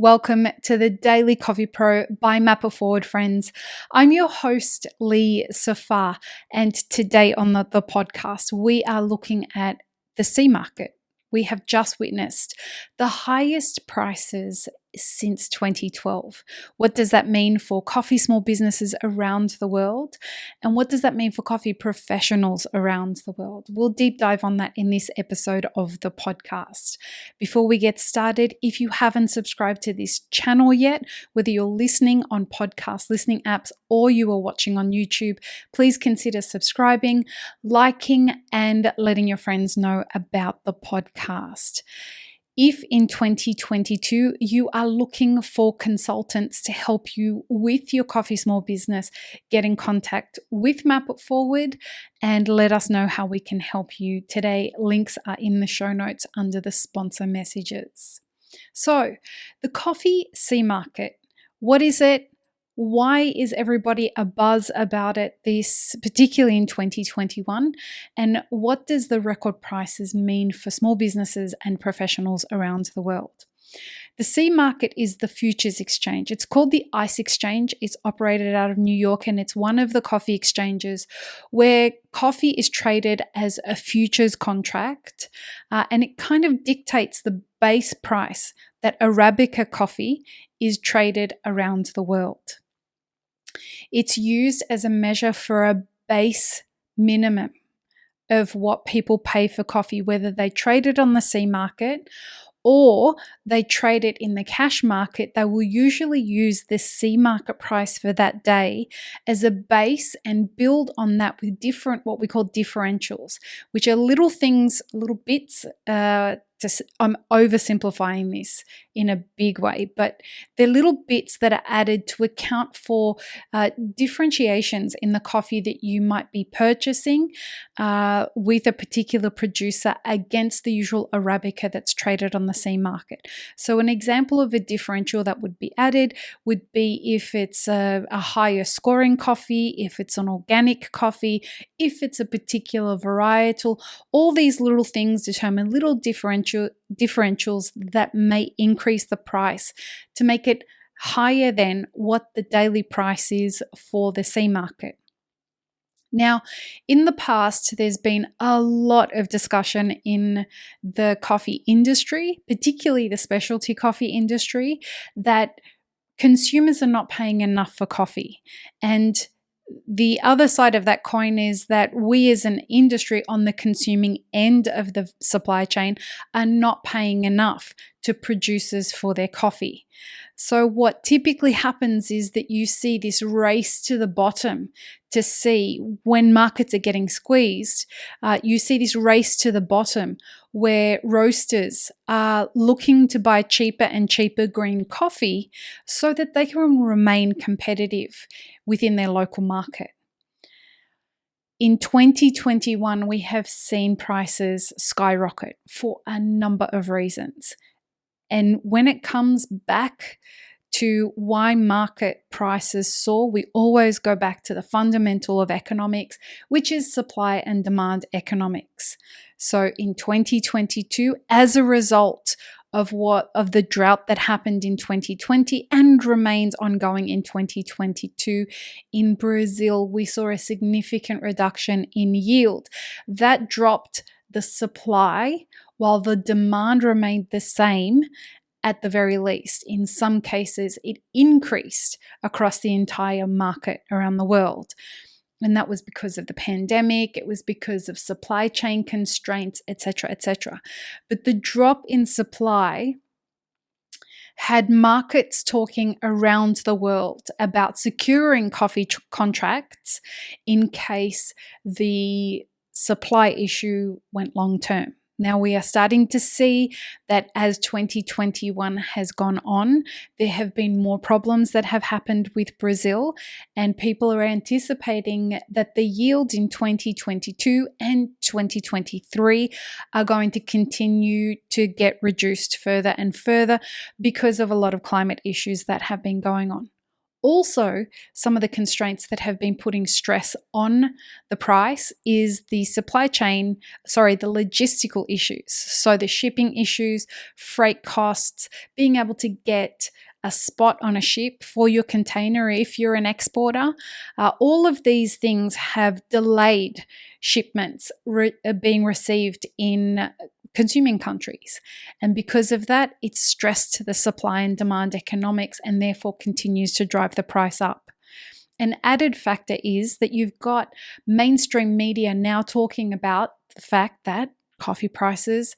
Welcome to the Daily Coffee Pro by Map It Forward, friends. I'm your host, Lee Safar, and today on the podcast, we are looking at the C market. We have just witnessed the highest prices since 2012. What does that mean for coffee small businesses around the world? And what does that mean for coffee professionals around the world? We'll deep dive on that in this episode of the podcast. Before we get started, if you haven't subscribed to this channel yet, whether you're listening on podcast listening apps or you are watching on YouTube, please consider subscribing, liking, and letting your friends know about the podcast. If in 2022 you are looking for consultants to help you with your coffee small business, get in contact with Map It Forward and let us know how we can help you today. Links are in the show notes under the sponsor messages. So, the coffee C market, what is it? Why is everybody abuzz about it, this particularly in 2021? And what does the record prices mean for small businesses and professionals around the world? The C market is the futures exchange. It's called the ICE exchange. It's operated out of New York, and it's one of the coffee exchanges where coffee is traded as a futures contract, and it kind of dictates the base price that Arabica coffee is traded around the world. It's used as a measure for a base minimum of what people pay for coffee, whether they trade it on the C market or they trade it in the cash market. They will usually use the C market price for that day as a base and build on that with different, what we call differentials, which are little things, little bits. I'm oversimplifying this in a big way, but they're little bits that are added to account for differentiations in the coffee that you might be purchasing with a particular producer against the usual Arabica that's traded on the C market. So an example of a differential that would be added would be if it's a higher scoring coffee, if it's an organic coffee, if it's a particular varietal. All these little things determine little differentials that may increase the price to make it higher than what the daily price is for the C market. Now, in the past, there's been a lot of discussion in the coffee industry, particularly the specialty coffee industry, that consumers are not paying enough for coffee. And the other side of that coin is that we as an industry on the consuming end of the supply chain are not paying enough to producers for their coffee. So what typically happens is that you see this race to the bottom to see when markets are getting squeezed, you see this race to the bottom where roasters are looking to buy cheaper and cheaper green coffee so that they can remain competitive within their local market. In 2021, we have seen prices skyrocket for a number of reasons. And when it comes back to why market prices soar, we always go back to the fundamental of economics, which is supply and demand economics. So in 2022, as a result of the drought that happened in 2020 and remains ongoing in 2022, in Brazil, we saw a significant reduction in yield. That dropped the supply while the demand remained the same. At the very least, in some cases, it increased across the entire market around the world. And that was because of the pandemic, it was because of supply chain constraints, etc., etc. But the drop in supply had markets talking around the world about securing coffee contracts in case the supply issue went long term. Now we are starting to see that as 2021 has gone on, there have been more problems that have happened with Brazil, and people are anticipating that the yields in 2022 and 2023 are going to continue to get reduced further and further because of a lot of climate issues that have been going on. Also, some of the constraints that have been putting stress on the price is the the logistical issues. So the shipping issues, freight costs, being able to get a spot on a ship for your container if you're an exporter. All of these things have delayed shipments being received in consuming countries. And because of that, it's stressed the supply and demand economics and therefore continues to drive the price up. An added factor is that you've got mainstream media now talking about the fact that coffee prices,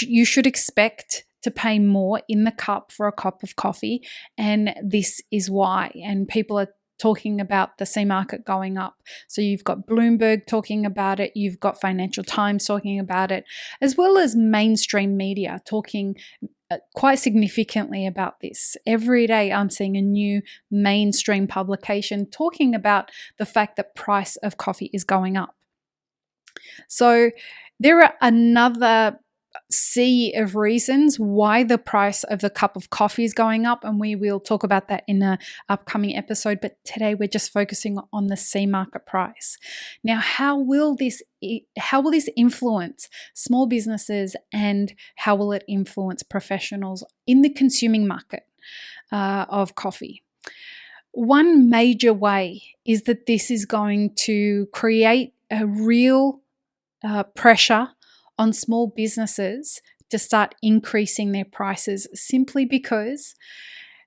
you should expect to pay more in the cup for a cup of coffee, and this is why. And people are talking about the C market going up. So you've got Bloomberg talking about it, you've got Financial Times talking about it, as well as mainstream media talking quite significantly about this. Every day I'm seeing a new mainstream publication talking about the fact that price of coffee is going up. So there are another sea of reasons why the price of the cup of coffee is going up, and we will talk about that in an upcoming episode, but today we're just focusing on the C market price. Now, how will this influence small businesses, and how will it influence professionals in the consuming market of coffee? One major way is that this is going to create a real pressure on small businesses to start increasing their prices simply because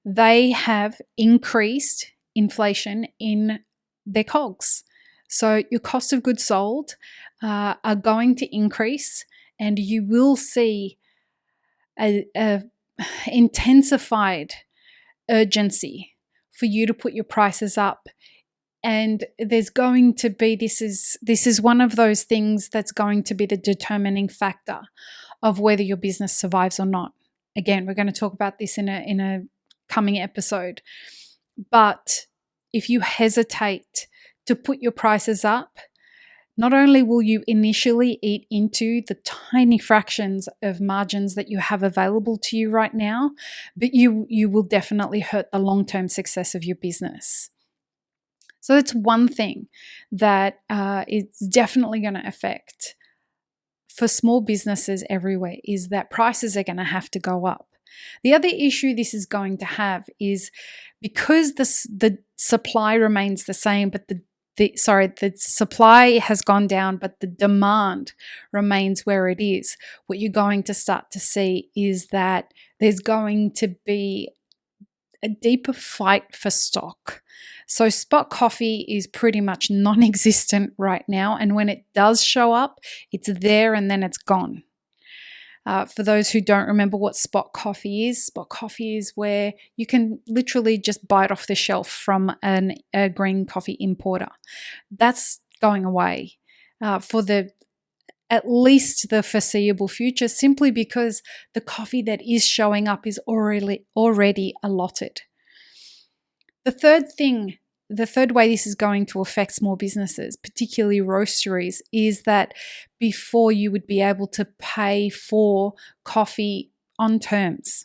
they have increased inflation in their COGS. So your cost of goods sold are going to increase, and you will see a intensified urgency for you to put your prices up. And there's going to be, this is one of those things that's going to be the determining factor of whether your business survives or not. Again, we're going to talk about this in a coming episode. But if you hesitate to put your prices up, not only will you initially eat into the tiny fractions of margins that you have available to you right now, but you will definitely hurt the long-term success of your business. So that's one thing that is definitely going to affect for small businesses everywhere, is that prices are going to have to go up. The other issue this is going to have is because the supply remains the same, but the supply has gone down, but the demand remains where it is. What you're going to start to see is that there's going to be a deeper fight for stock. So spot coffee is pretty much non-existent right now, and when it does show up, it's there and then it's gone. For those who don't remember what spot coffee is where you can literally just buy it off the shelf from a green coffee importer. That's going away for at least the foreseeable future, simply because the coffee that is showing up is already allotted. The third way this is going to affect small businesses, particularly roasteries, is that before you would be able to pay for coffee on terms.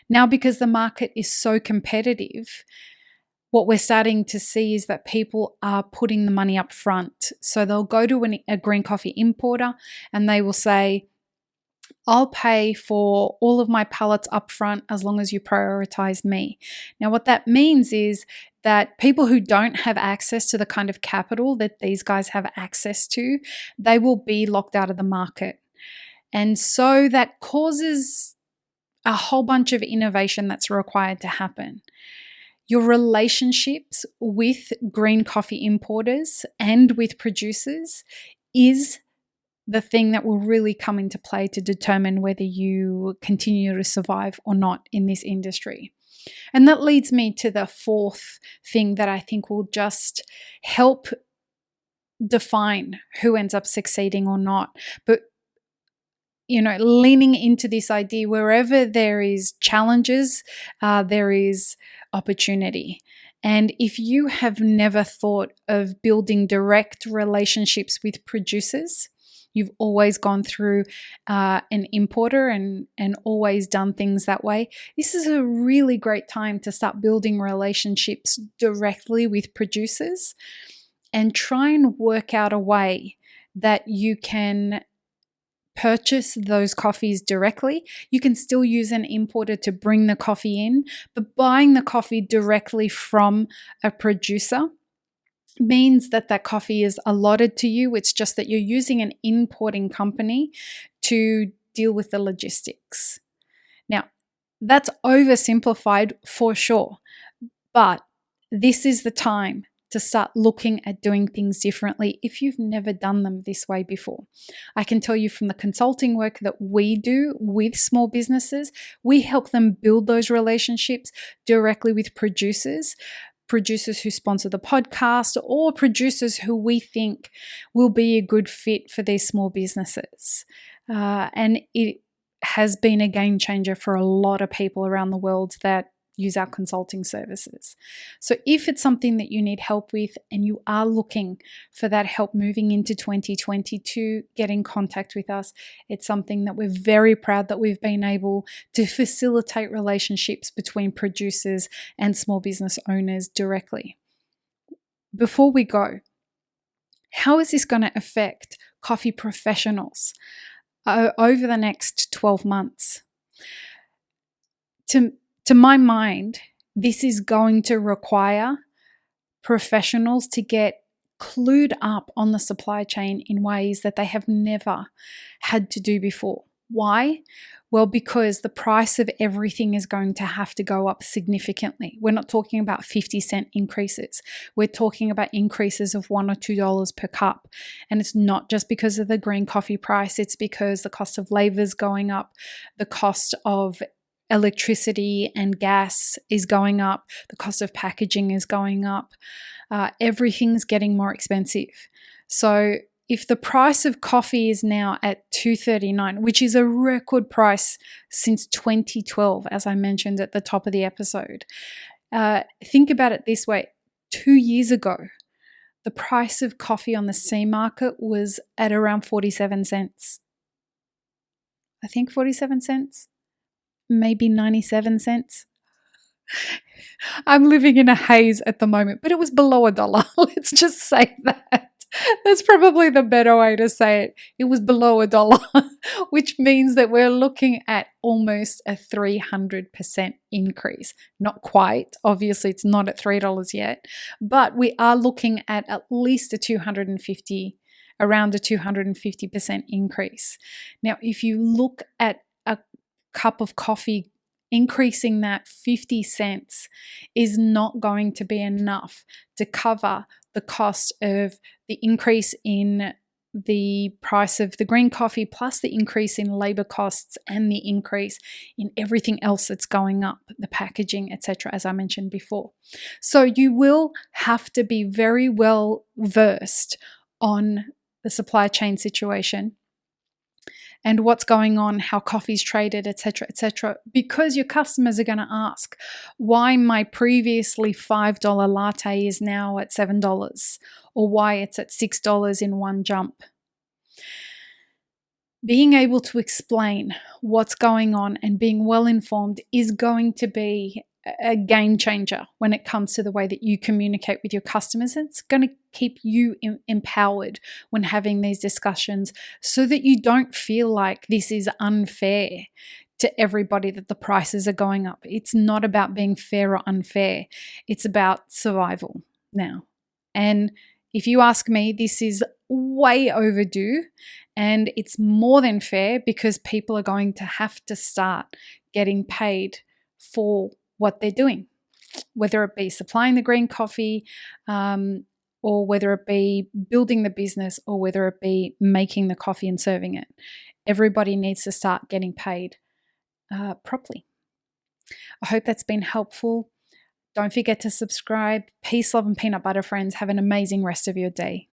Now, because the market is so competitive, what we're starting to see is that people are putting the money up front. So they'll go to a green coffee importer and they will say, I'll pay for all of my pallets up front as long as you prioritize me. Now, what that means is that people who don't have access to the kind of capital that these guys have access to, they will be locked out of the market. And so that causes a whole bunch of innovation that's required to happen. Your relationships with green coffee importers and with producers is the thing that will really come into play to determine whether you continue to survive or not in this industry. And that leads me to the fourth thing that I think will just help define who ends up succeeding or not. But leaning into this idea, wherever there is challenges, there is opportunity. And if you have never thought of building direct relationships with producers, you've always gone through an importer and always done things that way, this is a really great time to start building relationships directly with producers and try and work out a way that you can purchase those coffees directly. You can still use an importer to bring the coffee in, but buying the coffee directly from a producer means that that coffee is allotted to you. It's just that you're using an importing company to deal with the logistics. Now, that's oversimplified for sure, but this is the time to start looking at doing things differently if you've never done them this way before. I can tell you from the consulting work that we do with small businesses, we help them build those relationships directly with producers who sponsor the podcast, or producers who we think will be a good fit for these small businesses. And it has been a game changer for a lot of people around the world that use our consulting services. So if it's something that you need help with and you are looking for that help moving into 2022, get in contact with us. It's something that we're very proud that we've been able to facilitate relationships between producers and small business owners directly. Before we go, how is this going to affect coffee professionals over the next 12 months? To my mind, this is going to require professionals to get clued up on the supply chain in ways that they have never had to do before. Why? Well, because the price of everything is going to have to go up significantly. We're not talking about 50-cent increases. We're talking about increases of $1 or $2 per cup. And it's not just because of the green coffee price. It's because the cost of labor is going up, the cost of electricity and gas is going up, the cost of packaging is going up, everything's getting more expensive. So if the price of coffee is now at $2.39, which is a record price since 2012, as I mentioned at the top of the episode, think about it this way. 2 years ago, the price of coffee on the C market was at around 47 cents. I think 47 cents. Maybe 97 cents. I'm living in a haze at the moment, but it was below $1. Let's just say that. That's probably the better way to say it. It was below $1, which means that we're looking at almost a 300% increase. Not quite. Obviously, it's not at $3 yet, but we are looking at least around a 250% increase. Now, if you look at a cup of coffee, increasing that 50 cents is not going to be enough to cover the cost of the increase in the price of the green coffee, plus the increase in labor costs and the increase in everything else that's going up, the packaging, etc., as I mentioned before. So you will have to be very well versed on the supply chain situation and what's going on, how coffee's traded, etc., because your customers are going to ask why my previously $5 latte is now at $7 or why it's at $6 in one jump. Being able to explain what's going on and being well informed is going to be a game changer when it comes to the way that you communicate with your customers. It's going to keep you empowered when having these discussions so that you don't feel like this is unfair to everybody, that the prices are going up. It's not about being fair or unfair. It's about survival now. And if you ask me, this is way overdue and it's more than fair because people are going to have to start getting paid for what they're doing, whether it be supplying the green coffee or whether it be building the business or whether it be making the coffee and serving it. Everybody needs to start getting paid properly. I hope that's been helpful. Don't forget to subscribe. Peace, love, and peanut butter, friends. Have an amazing rest of your day.